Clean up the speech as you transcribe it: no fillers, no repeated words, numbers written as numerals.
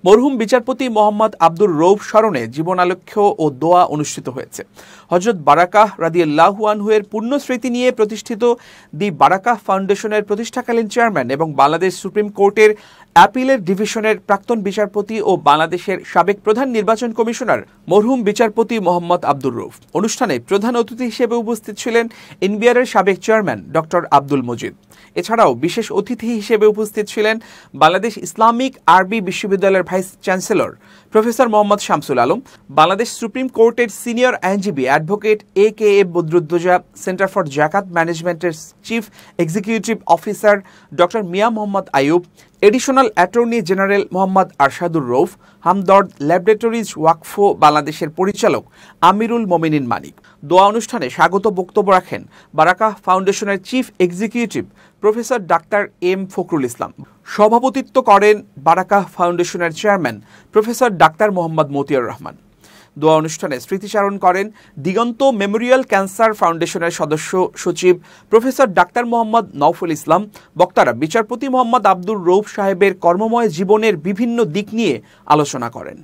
মরহুম বিচারপতি মোহাম্মদ আব্দুর রৌফ স্মরণে জীবনালেখ্য ও দোয়া অনুষ্ঠিত হয়েছে। হযরত বারাকাহ রাদিয়াল্লাহু আনহু এর পুণ্য স্মৃতি নিয়ে প্রতিষ্ঠিত দি বারাকাহ ফাউন্ডেশনের প্রতিষ্ঠাকালীন চেয়ারম্যান এবং বাংলাদেশ সুপ্রিম কোর্টের অ্যাপিলের ডিভিশনের প্রাক্তন বিচারপতি ও বাংলাদেশের সাবেক প্রধান নির্বাচন কমিশনার মরহুম বিচারপতি মোহাম্মদ আব্দুর রৌফ। অনুষ্ঠানে প্রধান অতিথি হিসেবে উপস্থিত ছিলেন এনবিআরের সাবেক চেয়ারম্যান ডক্টর আব্দুল মজিদ। এছাড়াও বিশেষ অতিথি হিসেবে উপস্থিত ছিলেন বাংলাদেশ ইসলামিক আরবি বিশ্ববিদ্যালয়ের vice chancellor professor Mohammad Shamsul Alam, Bangladesh supreme কোর্টের সিনিয়র আইনজীবী advocate A K A. Badruddoza, centre for Zakat ম্যানেজমেন্টের chief executive officer doctor Mia Mohammad Ayub, additional attorney general Mohammad Arshadur Rouf, Hamdard laboratories Waqf বাংলাদেশের পরিচালক আমিরুল মোমিনিন মানিক। দোয়া অনুষ্ঠানে স্বাগত বক্তব্য রাখেন বারাকাহ ফাউন্ডেশনের চিফ এক্সিকিউটিভ প্রফেসর ডাক্তার এম ফখরুল ইসলাম। সভাপতিত্ব করেন বারাকাহ ফাউন্ডেশনের চেয়ারম্যান প্রফেসর ডাক্তার মোহাম্মদ মতিয়ার রহমান। দোয়া অনুষ্ঠানে স্মৃতিচারণ করেন দিগন্ত মেমোরিয়াল ক্যান্সার ফাউন্ডেশনের সদস্য সচিব প্রফেসর ডাক্তার মোহাম্মদ নওফুল ইসলাম। বক্তারা বিচারপতি মোহাম্মদ আব্দুর রৌফ সাহেবের কর্মময় জীবনের বিভিন্ন দিক নিয়ে আলোচনা করেন।